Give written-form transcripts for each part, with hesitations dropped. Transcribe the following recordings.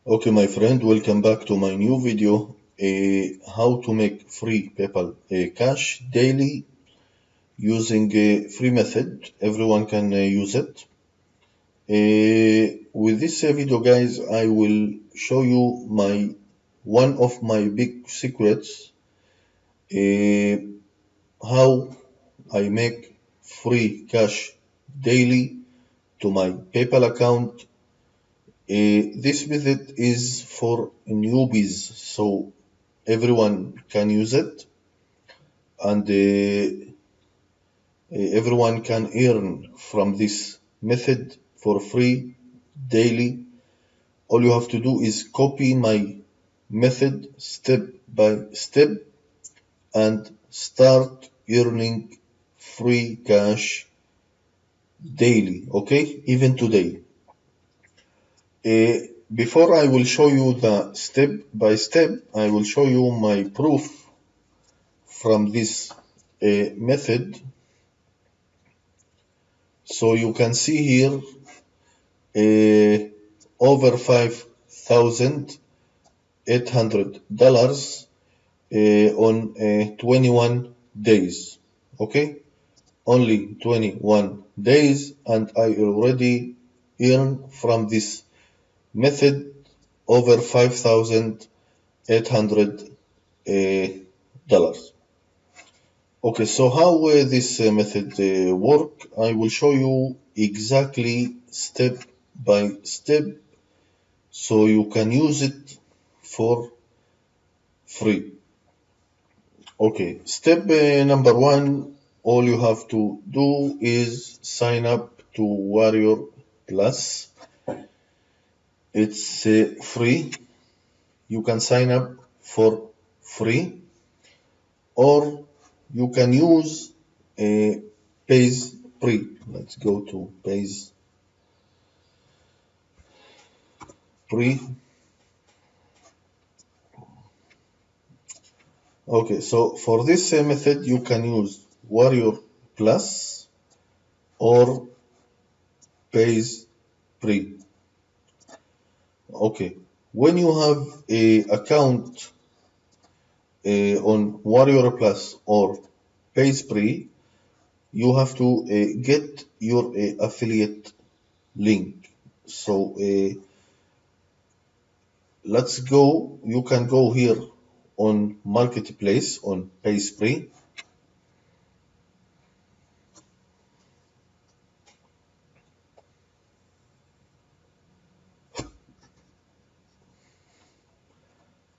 Okay, my friend, welcome back to my new video. How to make free PayPal cash daily using a free method. Everyone can use it. With this video, guys, I will show you one of my big secrets. Uh, how I make free cash daily to my PayPal account. This method is for newbies, so everyone can use it, and everyone can earn from this method for free daily. All you have to do is copy my method step by step and start earning free cash daily, okay? Even today. Before I will show you the step by step, I will show you my proof from this method. So you can see here over $5,800 on 21 days. Okay, only 21 days, and I already earn from this method over $5,800. Okay, so how this method work? I will show you exactly step by step so you can use it for free. Okay, step number one, all you have to do is sign up to Warrior Plus. It's free. You can sign up for free, or you can use Pays Pre. Let's go to Pays Pre. Okay, so for this method, you can use Warrior Plus or Pays Pre. Okay, when you have a account on Warrior Plus or Pays Pre, you have to get your affiliate link. So let's go. You can go here on Marketplace on Pays Pre.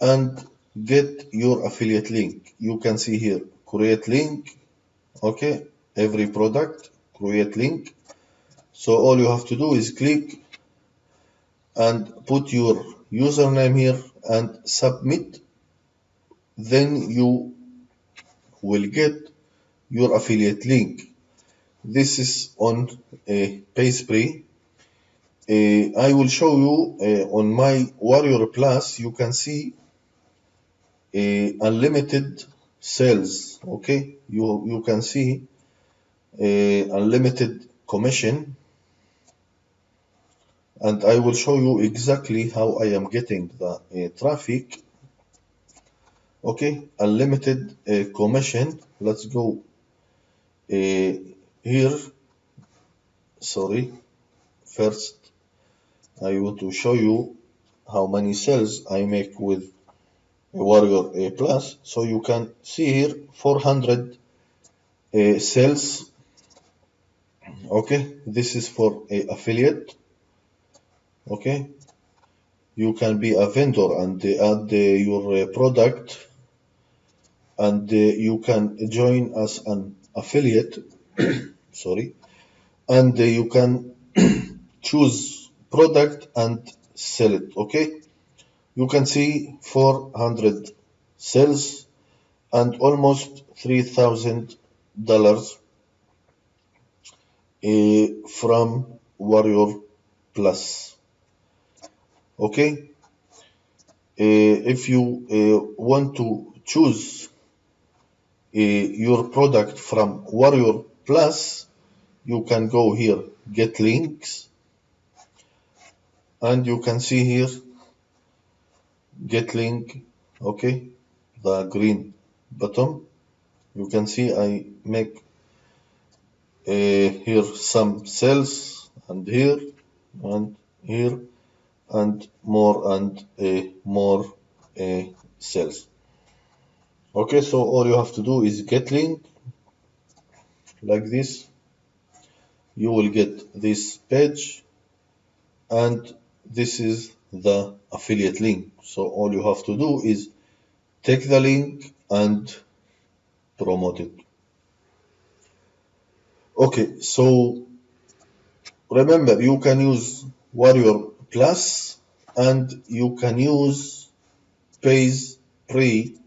And get your affiliate link. You can see here, create link. Okay, every product, create link. So all you have to do is click and put your username here and submit. Then you will get your affiliate link. This is on PaySpree. I will show you on my Warrior Plus. You can see unlimited sales. Okay, you can see unlimited commission, and I will show you exactly how I am getting the traffic. Okay, unlimited commission. Let's go here. Sorry, first I want to show you how many sales I make with Warrior Plus. So you can see here 400 sales. Okay, this is for affiliate. Okay, you can be a vendor and add your product, and you can join as an affiliate. Sorry, and you can choose product and sell it. Okay, you can see 400 sales and almost $3,000 from Warrior Plus. Okay, if you want to choose your product from Warrior Plus, you can go here, get links, and you can see here get link, okay, the green button. You can see I make here some cells, and here and here, and more cells. Okay, so all you have to do is get link like this. You will get this page, and this is the affiliate link. So all you have to do is take the link and promote it. Okay, so remember, you can use Warrior Plus, and you can use Pays Pre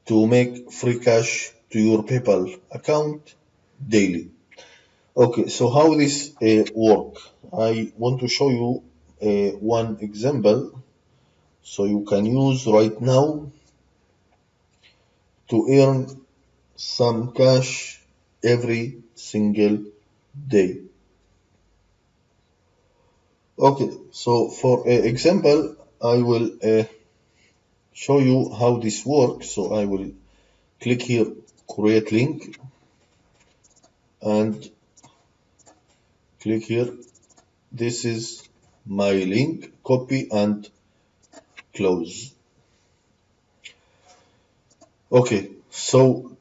to make free cash to your PayPal account daily. Okay, so how this work? I want to show you one example so you can use right now to earn some cash every single day. Okay, so for example, I will show you how this works. So I will click here, create link, and click here. This is my link, copy and close. Okay, so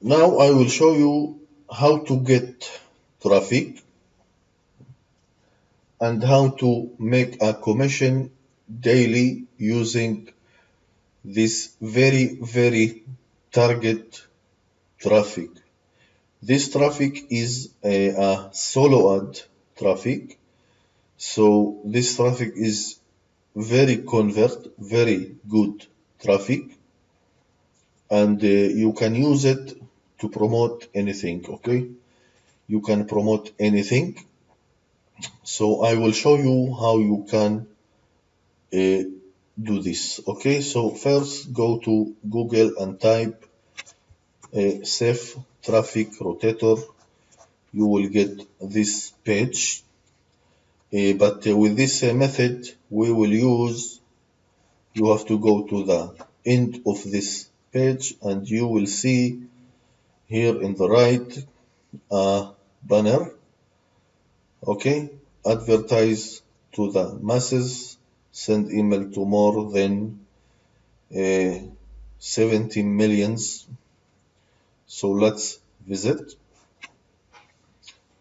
now I will show you how to get traffic and how to make a commission daily using this very target traffic. This traffic is a solo ad traffic. So this traffic is very good traffic, and you can use it to promote anything. Okay, you can promote anything. So I will show you how you can do this. Okay, so first go to Google and type safe traffic rotator. You will get this page. But with this method we will use, you have to go to the end of this page, and you will see here in the right a banner. Okay, advertise to the masses, send email to more than 70 millions. So let's visit,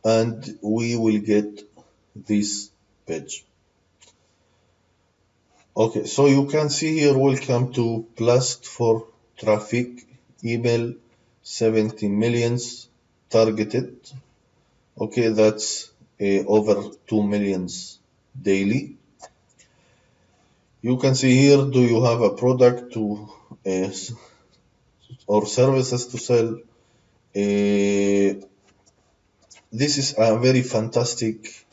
and we will get this page. Okay, so you can see here, welcome to Blast for Traffic, email 70 millions targeted. Okay, that's over 2 millions daily. You can see here, do you have a product to or services to sell? This is a very fantastic,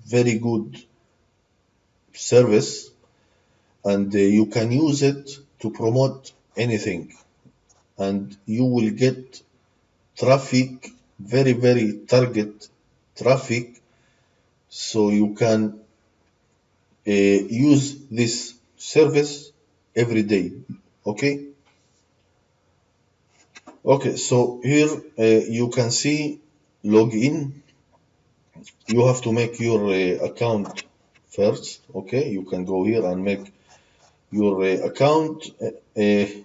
very good service, and you can use it to promote anything, and you will get traffic, very target traffic, so you can use this service every day. Okay, so here you can see login. You have to make your account first. Okay, you can go here and make your account.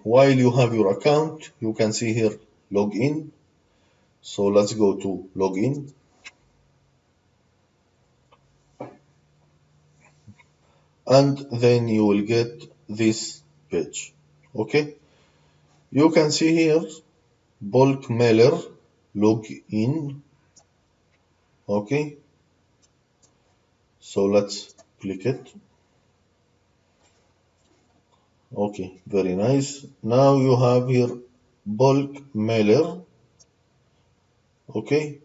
While you have your account, you can see here login. So let's go to login, and then you will get this page. Okay, you can see here bulk mailer login. Okay, so let's click it. Okay, very nice. Now you have here bulk mailer. Okay,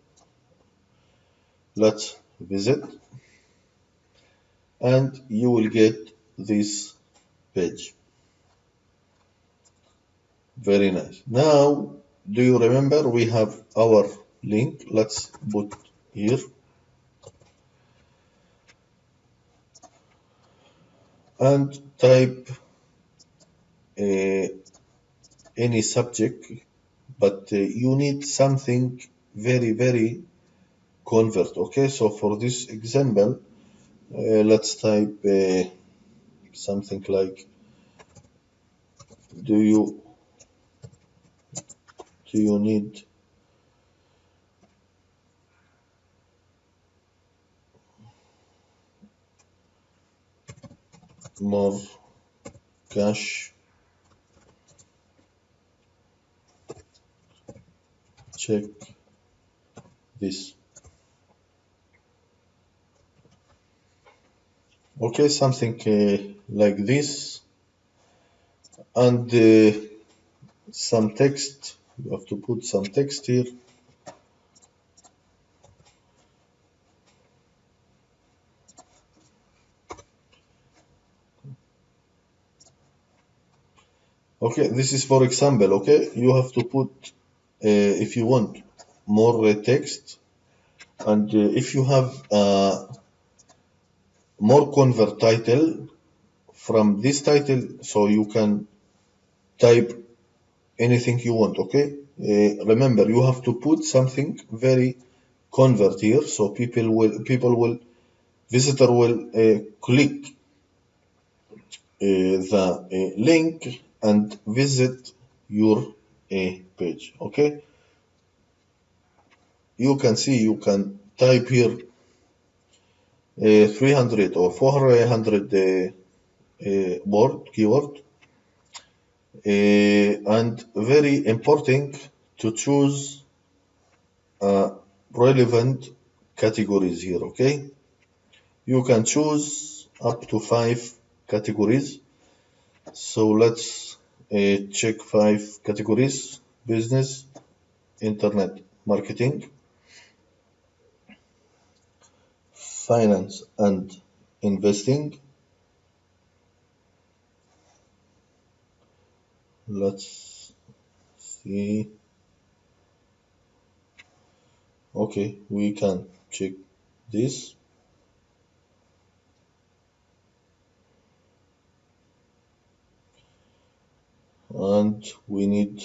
let's visit, and you will get this page. Very nice. Now, do you remember we have our link? Let's put here. and type any subject, but you need something very convert. Okay, so for this example, let's type something like, do you need more cash? Check this. Okay, something like this, and some text. You have to put some text here. Okay, this is for example. Okay, you have to put if you want more text, and if you have more convert title from this title, so you can type anything you want. Okay, remember you have to put something very convert here, so people will visitor will click the link and visit your page. Okay, you can see you can type here 300 or 400 word keyword, and very important to choose relevant categories here. Okay, you can choose up to 5 categories. So let's check 5 categories: business, internet marketing, finance and investing. Let's see. Okay, we can check this. And we need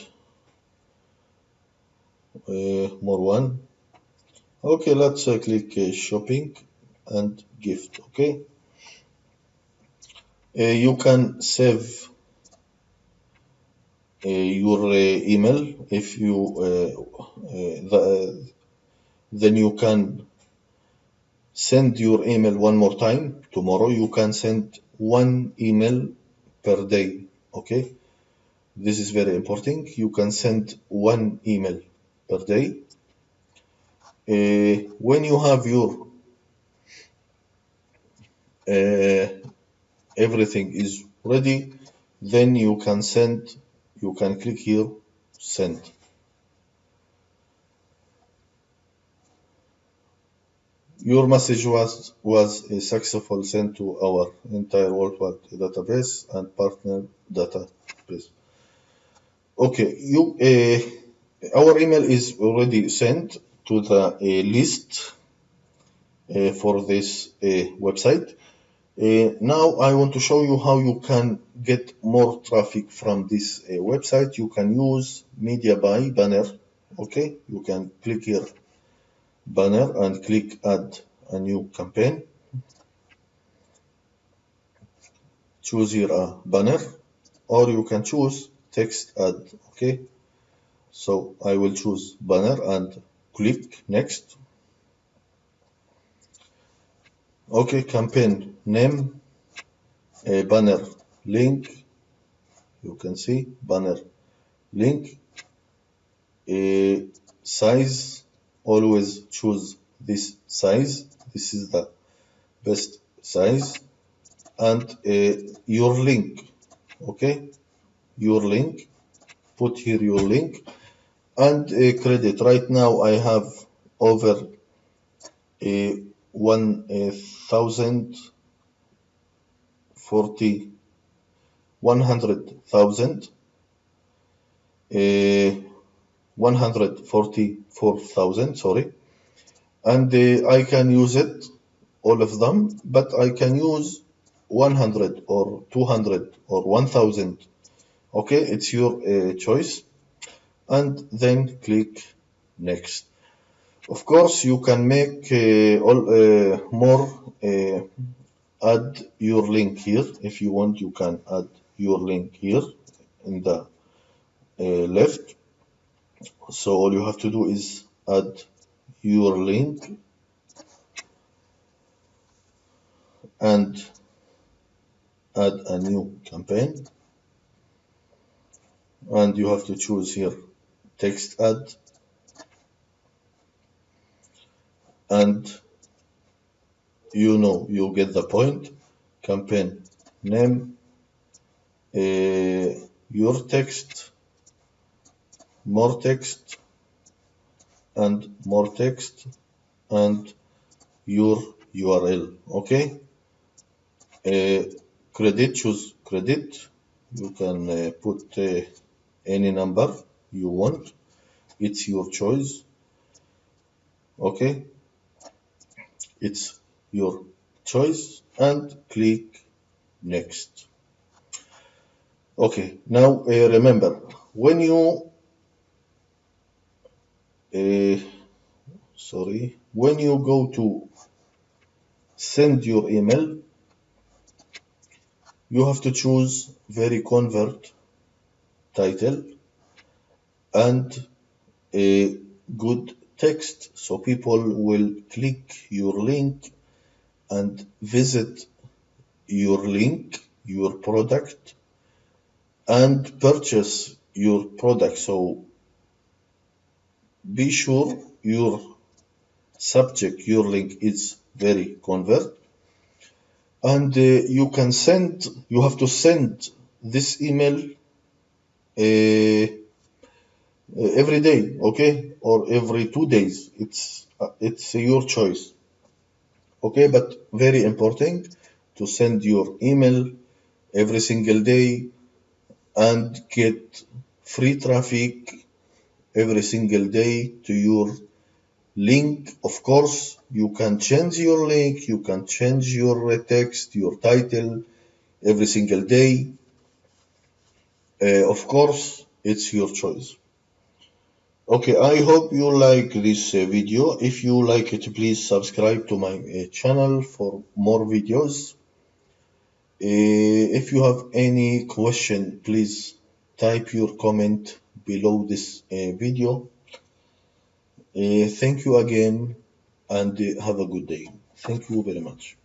more one. Okay, let's click shopping and gift. Okay, you can save your email if you then you can send your email one more time. Tomorrow you can send one email per day. Okay, this is very important. You can send one email per day. When you have your everything is ready, then you can send. You can click here, send. Your message was successful sent to our entire worldwide database and partner database. Okay, our email is already sent to the list for this website. Now I want to show you how you can get more traffic from this website. You can use media buy banner. Okay, you can click here banner and click add a new campaign. Choose here a banner, or you can choose text ad. Okay, so I will choose banner and click next. Okay, campaign name, banner link. You can see banner link, size. Always choose this size. This is the best size. And your link. Okay, your link. Put here your link and credit. Right now I have over 144,000, sorry, and I can use it all of them, but I can use 100 or 200 or 1000. Okay, it's your choice. And then click next. Of course, you can make more, add your link here. If you want, you can add your link here in the left. So all you have to do is add your link and add a new campaign. And you have to choose here text ad, and you get the point. Campaign name, your text, more text, and more text, and your URL. Okay. Credit, choose credit. You can put any number you want. It's your choice. Okay. It's your choice, and click next. Okay. Now remember, when you when you go to send your email, you have to choose very convert title and a good text, so people will click your link and visit your link, your product, and purchase your product. So be sure your subject, your link is very convert, and you have to send this email uh, every day, okay, or every 2 days. It's your choice, okay, but very important to send your email every single day and get free traffic every single day to your link. Of course, you can change your link, you can change your text, your title every single day. Of course, it's your choice. Okay, I hope you like this video. If you like it, please subscribe to my channel for more videos. If you have any question, please type your comment below this video. Thank you again, and have a good day. Thank you very much.